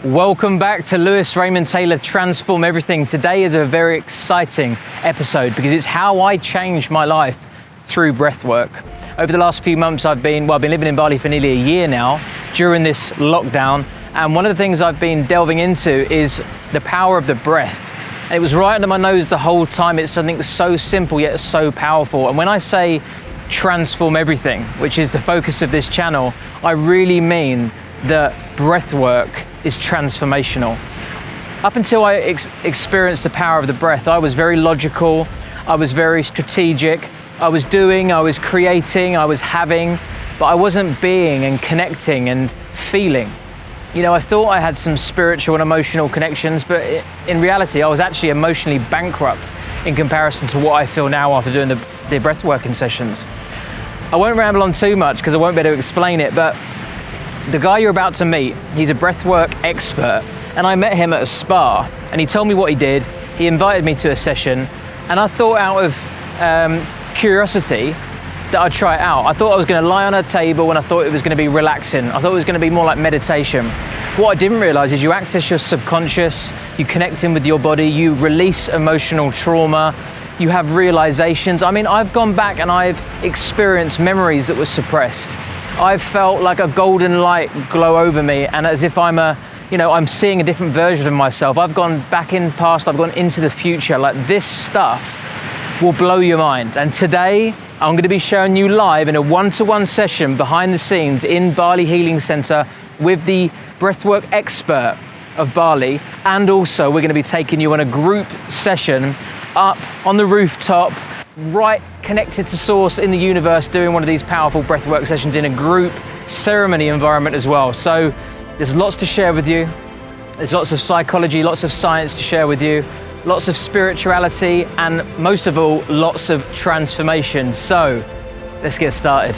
Welcome back to Raymond Taylor Transform Everything. Today is a very exciting episode because it's how I changed my life through breathwork. Over the last few months I've been living in Bali for nearly a year now during this lockdown, and one of the things I've been delving into is the power of the breath. And it was right under my nose the whole time. It's something so simple yet so powerful. And when I say transform everything, which is the focus of this channel, I really mean that breathwork is transformational. Up until I experienced the power of the breath, I was very logical, I was very strategic, I was doing, I was creating, I was having, but I wasn't being and connecting and feeling. You know, I thought I had some spiritual and emotional connections, but in reality, I was actually emotionally bankrupt in comparison to what I feel now after doing the breathworking sessions. I won't ramble on too much because I won't be able to explain it, but the guy you're about to meet, he's a breathwork expert, and I met him at a spa, and he told me what he did. He invited me to a session, and I thought out of curiosity that I'd try it out. I thought I was going to lie on a table, and I thought it was going to be relaxing. I thought it was going to be more like meditation. What I didn't realize is you access your subconscious, you connect in with your body, you release emotional trauma, you have realizations. I mean, I've gone back and I've experienced memories that were suppressed. I've felt like a golden light glow over me, and as if I'm seeing a different version of myself. I've gone back in the past, I've gone into the future. Like, this stuff will blow your mind. And today, I'm going to be showing you live in a one-to-one session behind the scenes in Bali Healing Center with the Breathwork Expert of Bali. And also, we're going to be taking you on a group session up on the rooftop, right connected to source in the universe, doing one of these powerful breathwork sessions in a group ceremony environment as well. So there's lots to share with you. There's lots of psychology, lots of science to share with you, lots of spirituality, and most of all, lots of transformation. So let's get started.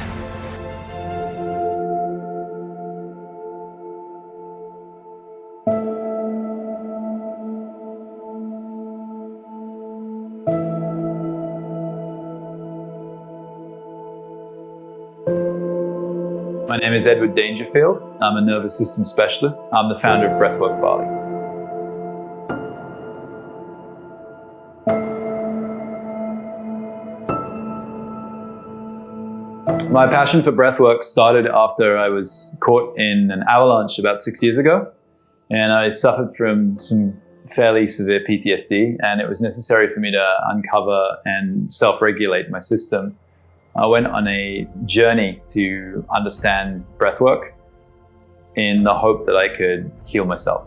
My name is Edward Dangerfield. I'm a nervous system specialist. I'm the founder of Breathwork Bali. My passion for breathwork started after I was caught in an avalanche about 6 years ago, and I suffered from some fairly severe PTSD, and it was necessary for me to uncover and self-regulate my system. I went on a journey to understand breathwork in the hope that I could heal myself.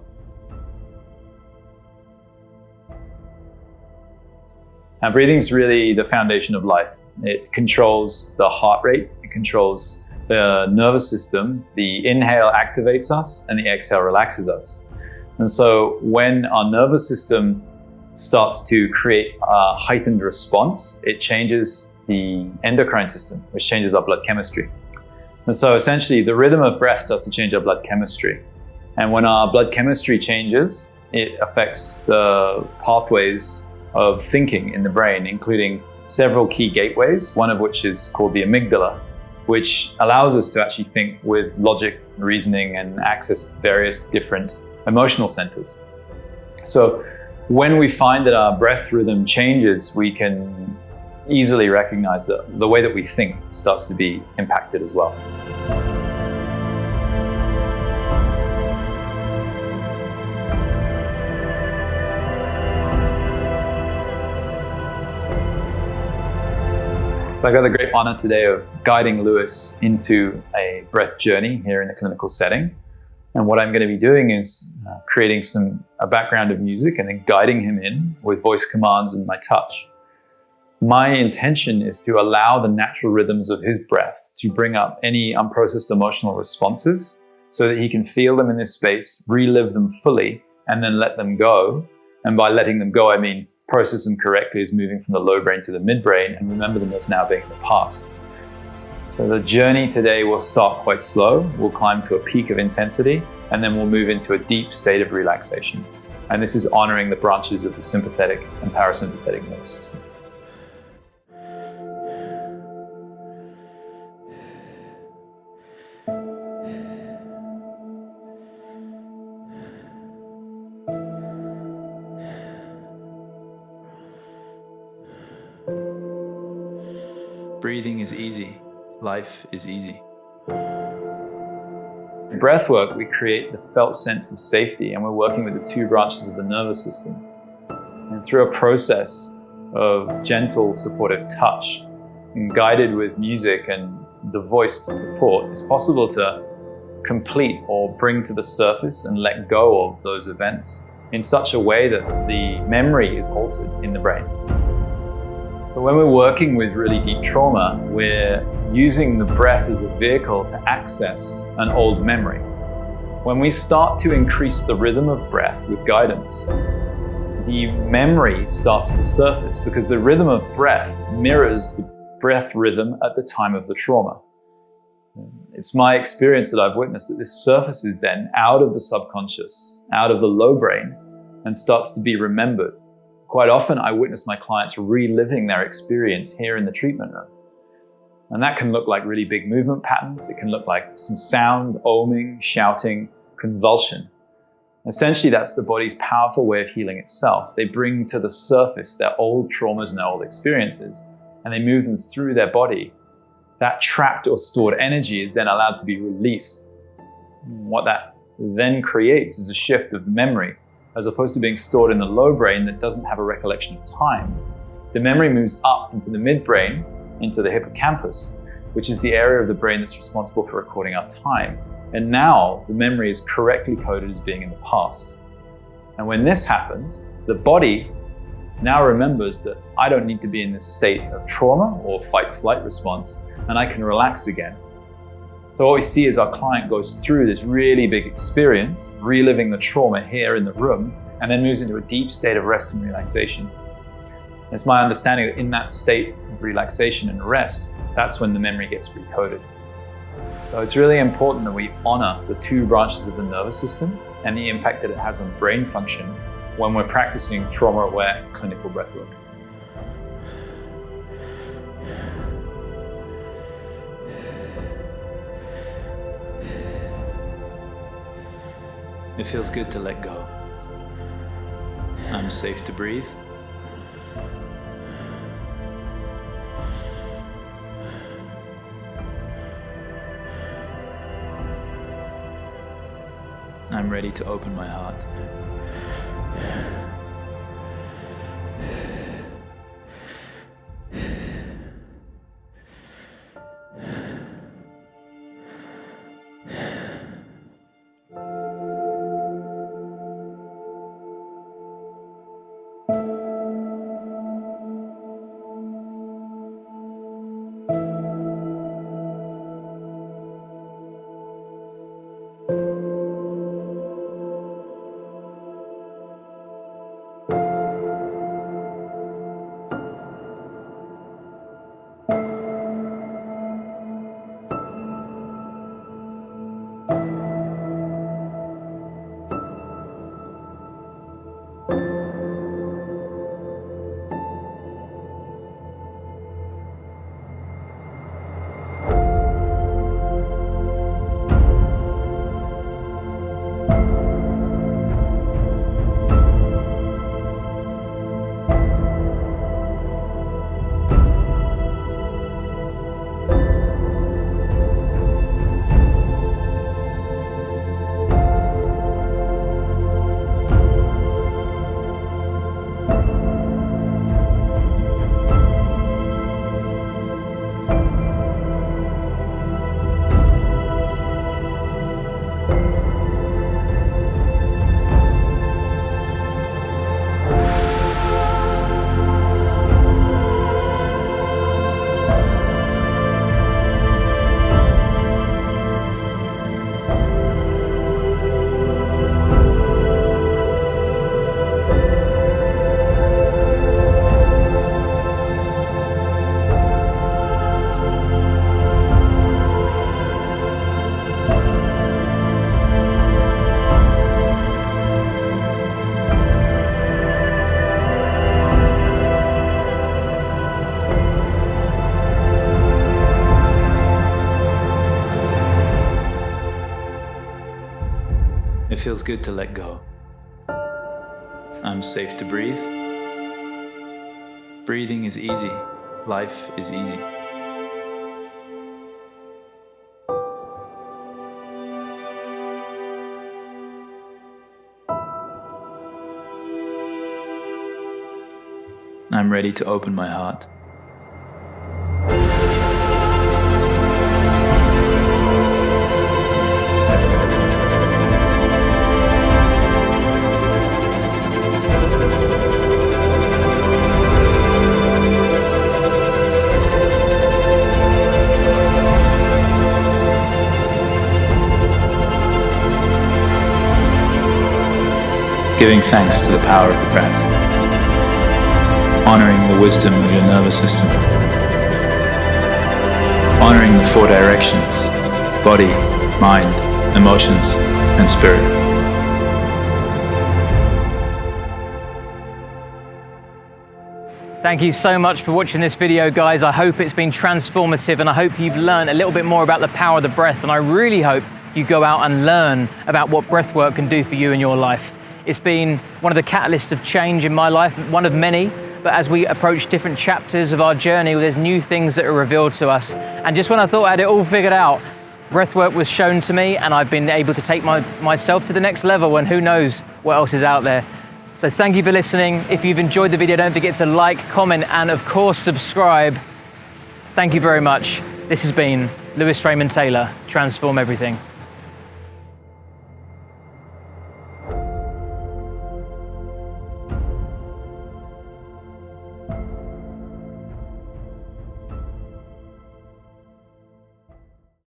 Now, breathing is really the foundation of life. It controls the heart rate, it controls the nervous system. The inhale activates us and the exhale relaxes us. And so when our nervous system starts to create a heightened response, it changes the endocrine system, which changes our blood chemistry. And so essentially the rhythm of breath starts to change our blood chemistry. And when our blood chemistry changes, it affects the pathways of thinking in the brain, including several key gateways, one of which is called the amygdala, which allows us to actually think with logic, reasoning, and access various different emotional centers. So when we find that our breath rhythm changes, we can easily recognize that the way that we think starts to be impacted as well. I got the great honor today of guiding Lewis into a breath journey here in a clinical setting. And what I'm going to be doing is creating a background of music and then guiding him in with voice commands and my touch. My intention is to allow the natural rhythms of his breath to bring up any unprocessed emotional responses so that he can feel them in this space, relive them fully, and then let them go. And by letting them go, I mean process them correctly as moving from the low brain to the midbrain and remember them as now being in the past. So the journey today will start quite slow. We'll climb to a peak of intensity, and then we'll move into a deep state of relaxation. And this is honoring the branches of the sympathetic and parasympathetic nervous system. Breathing is easy. Life is easy. In breathwork, we create the felt sense of safety, and we're working with the two branches of the nervous system. And through a process of gentle, supportive touch, and guided with music and the voice to support, it's possible to complete or bring to the surface and let go of those events in such a way that the memory is altered in the brain. So when we're working with really deep trauma, we're using the breath as a vehicle to access an old memory. When we start to increase the rhythm of breath with guidance, the memory starts to surface because the rhythm of breath mirrors the breath rhythm at the time of the trauma. It's my experience that I've witnessed that this surfaces then out of the subconscious, out of the low brain, and starts to be remembered. Quite often I witness my clients reliving their experience here in the treatment room. And that can look like really big movement patterns. It can look like some sound, oming, shouting, convulsion. Essentially, that's the body's powerful way of healing itself. They bring to the surface their old traumas and their old experiences, and they move them through their body. That trapped or stored energy is then allowed to be released. What that then creates is a shift of memory. As opposed to being stored in the low brain that doesn't have a recollection of time, the memory moves up into the midbrain, into the hippocampus, which is the area of the brain that's responsible for recording our time. And now the memory is correctly coded as being in the past. And when this happens, the body now remembers that I don't need to be in this state of trauma or fight-flight response, and I can relax again. So what we see is our client goes through this really big experience, reliving the trauma here in the room, and then moves into a deep state of rest and relaxation. It's my understanding that in that state of relaxation and rest, that's when the memory gets recoded. So it's really important that we honor the two branches of the nervous system and the impact that it has on brain function when we're practicing trauma-aware clinical breathwork. It feels good to let go. I'm safe to breathe. I'm ready to open my heart. It feels good to let go. I'm safe to breathe. Breathing is easy. Life is easy. I'm ready to open my heart. Giving thanks to the power of the breath. Honoring the wisdom of your nervous system. Honoring the 4 directions: body, mind, emotions, and spirit. Thank you so much for watching this video, guys. I hope it's been transformative, and I hope you've learned a little bit more about the power of the breath, and I really hope you go out and learn about what breathwork can do for you in your life. It's been one of the catalysts of change in my life, one of many, but as we approach different chapters of our journey, there's new things that are revealed to us. And just when I thought I had it all figured out, breathwork was shown to me, and I've been able to take myself to the next level, and who knows what else is out there. So thank you for listening. If you've enjoyed the video, don't forget to like, comment, and of course, subscribe. Thank you very much. This has been Raymond Taylor, Transform Everything.